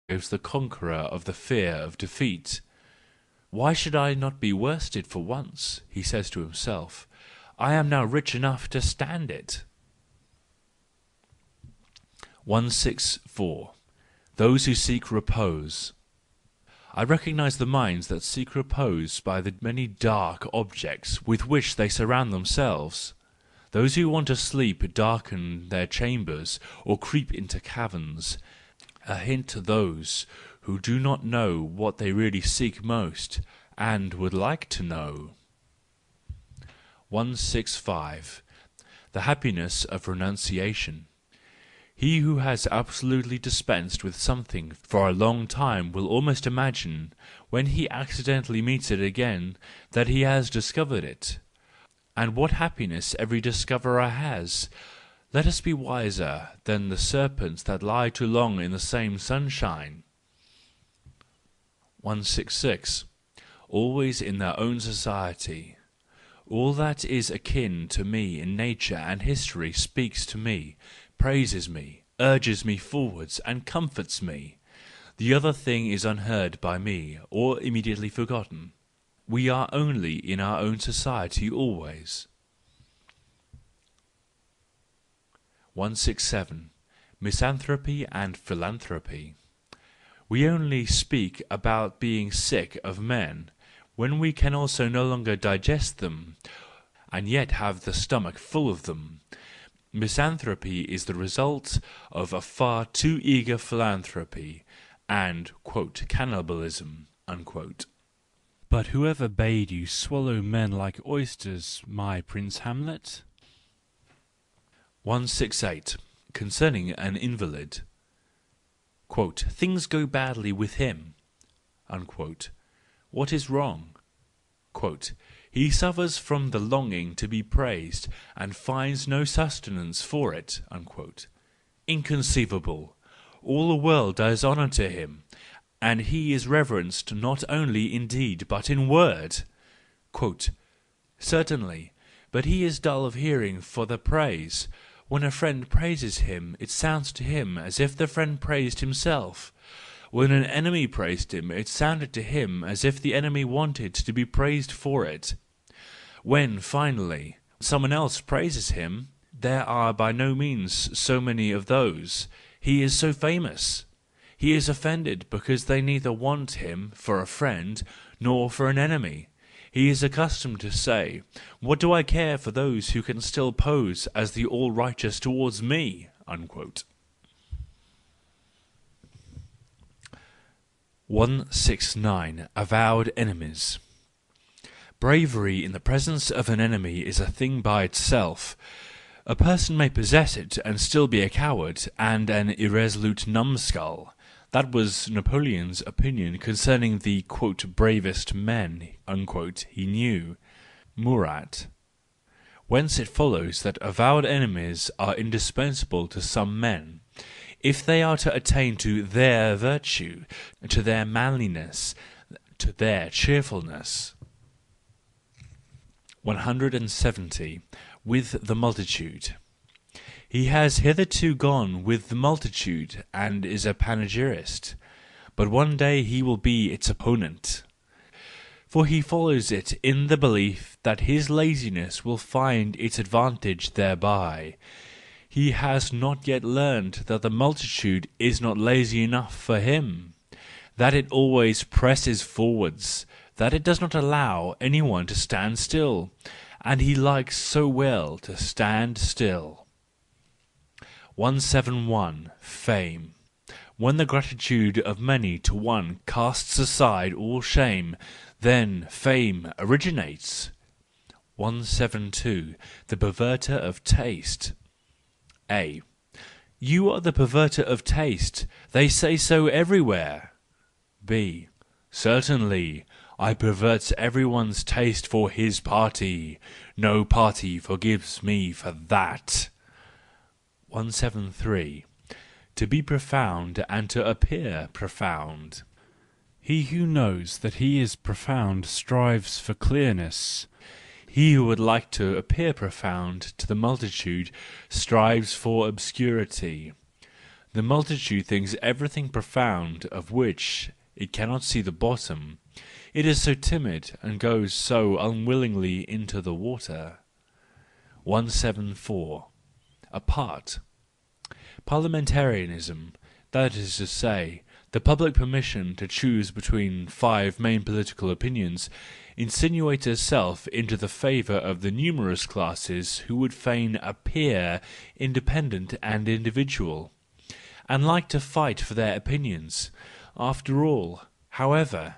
is the conqueror of the fear of defeat. Why should I not be worsted for once? He says to himself. I am now rich enough to stand it. 164. Those who seek repose. I recognise the minds that seek repose by the many dark objects with which they surround themselves. Those who want to sleep darken their chambers or creep into caverns. A hint to those who do not know what they really seek most, and would like to know. 165. The happiness of renunciation. He who has absolutely dispensed with something for a long time will almost imagine, when he accidentally meets it again, that he has discovered it. And what happiness every discoverer has! Let us be wiser than the serpents that lie too long in the same sunshine. 166. Always in their own society. All that is akin to me in nature and history speaks to me, praises me, urges me forwards, and comforts me. The other thing is unheard by me, or immediately forgotten. We are only in our own society always. 167. Misanthropy and Philanthropy. We only speak about being sick of men, when we can also no longer digest them, and yet have the stomach full of them. Misanthropy is the result of a far too eager philanthropy, and "cannibalism." But whoever bade you swallow men like oysters, my Prince Hamlet? 168. Concerning an invalid. Things go badly with him. What is wrong? He suffers from the longing to be praised, and finds no sustenance for it. Inconceivable! All the world does honour to him, and he is reverenced not only in deed but in word. Certainly, but he is dull of hearing for the praise. When a friend praises him, it sounds to him as if the friend praised himself. When an enemy praised him, it sounded to him as if the enemy wanted to be praised for it. When, finally, someone else praises him, there are by no means so many of those. He is so famous. He is offended because they neither want him for a friend nor for an enemy. He is accustomed to say, "What do I care for those who can still pose as the all-righteous towards me?" 169. Avowed Enemies. Bravery in the presence of an enemy is a thing by itself. A person may possess it and still be a coward and an irresolute numbskull. That was Napoleon's opinion concerning the "bravest men" he knew, Murat. Whence it follows that avowed enemies are indispensable to some men, if they are to attain to their virtue, to their manliness, to their cheerfulness. 170. With the multitude. He has hitherto gone with the multitude and is a panegyrist, but one day he will be its opponent. For he follows it in the belief that his laziness will find its advantage thereby. He has not yet learned that the multitude is not lazy enough for him, that it always presses forwards, that it does not allow anyone to stand still, and he likes so well to stand still. 171. Fame. When the gratitude of many to one casts aside all shame, then fame originates. 172. The perverter of taste. A. You are the perverter of taste, they say so everywhere. B. Certainly, I pervert everyone's taste for his party. No party forgives me for that. 173. To be profound and to appear profound. He who knows that he is profound strives for clearness. He who would like to appear profound to the multitude strives for obscurity. The multitude thinks everything profound of which it cannot see the bottom. It is so timid and goes so unwillingly into the water. 174. Apart. Parliamentarism, that is to say, the public permission to choose between 5 main political opinions, insinuates itself into the favour of the numerous classes who would fain appear independent and individual, and like to fight for their opinions. After all, however,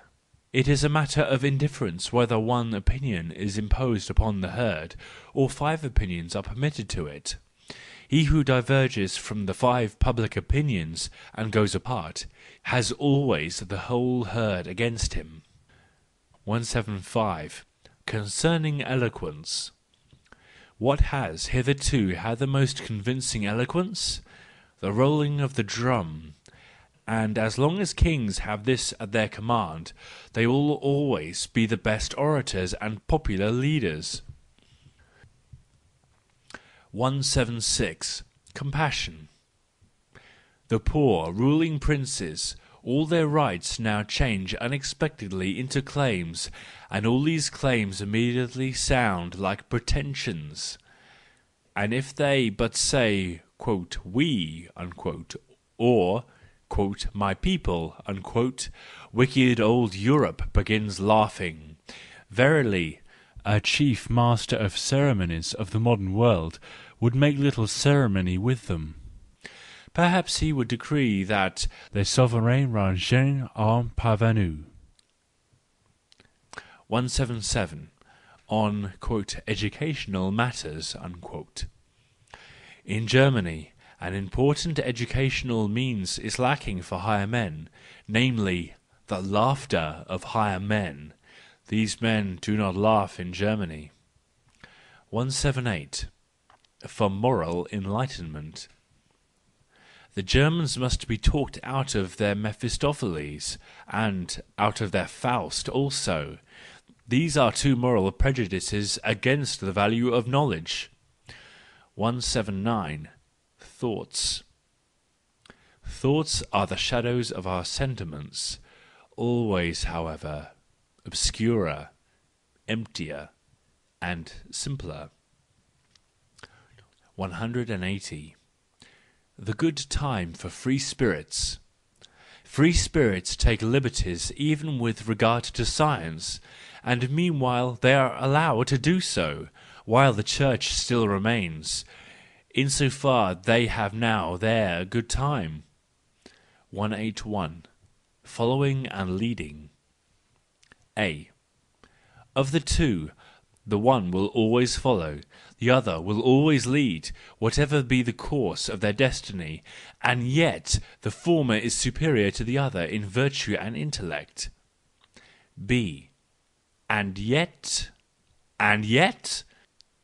it is a matter of indifference whether one opinion is imposed upon the herd, or 5 opinions are permitted to it. He who diverges from the 5 public opinions and goes apart, has always the whole herd against him. 175. Concerning eloquence. What has hitherto had the most convincing eloquence? The rolling of the drum. And as long as kings have this at their command, they will always be the best orators and popular leaders. 176. Compassion. The poor ruling princes, all their rights now change unexpectedly into claims, and all these claims immediately sound like pretensions. And if they but say, "we," or "my people," wicked old Europe begins laughing. Verily, a chief master of ceremonies of the modern world would make little ceremony with them. Perhaps he would decree that les souverains rangent en parvenus. 177. On educational matters. In Germany, an important educational means is lacking for higher men, namely, the laughter of higher men. These men do not laugh in Germany. 178. For moral enlightenment. The Germans must be talked out of their Mephistopheles, and out of their Faust also. These are 2 moral prejudices against the value of knowledge. 179. Thoughts. Thoughts are the shadows of our sentiments, always, however, obscurer, emptier, and simpler. 180. The good time for free spirits. Free spirits take liberties even with regard to science, and meanwhile they are allowed to do so, while the Church still remains. In so far they have now their good time. 181. Following and leading. A. Of the 2, the one will always follow, the other will always lead, whatever be the course of their destiny, and yet the former is superior to the other in virtue and intellect. B. And yet? And yet?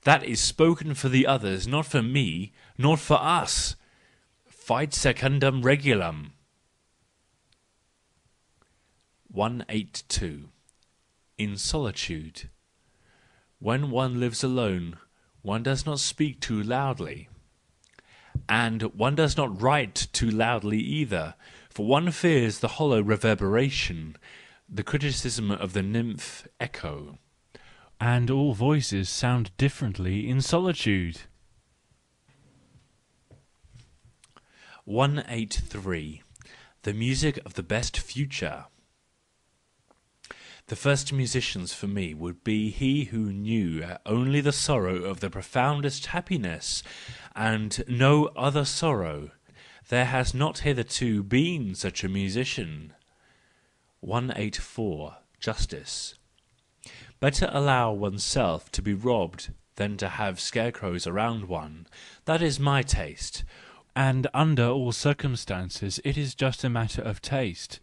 That is spoken for the others, not for me, not for us. Fight secundum regulum. 182. In solitude. When one lives alone, one does not speak too loudly. And one does not write too loudly either, for one fears the hollow reverberation, the criticism of the nymph Echo. And all voices sound differently in solitude. 183. The music of the best future. The first musicians for me would be he who knew only the sorrow of the profoundest happiness, and no other sorrow. There has not hitherto been such a musician. 184. Justice. Better allow oneself to be robbed than to have scarecrows around one. That is my taste. And under all circumstances it is just a matter of taste,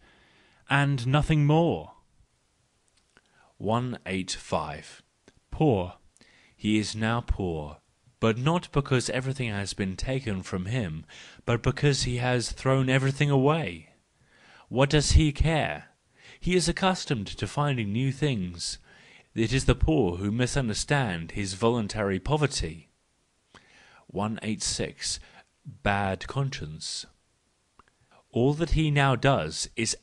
and nothing more. 185. Poor. He is now poor, but not because everything has been taken from him, but because he has thrown everything away. What does he care? He is accustomed to finding new things. It is the poor who misunderstand his voluntary poverty. 186. Bad conscience. All that he now does is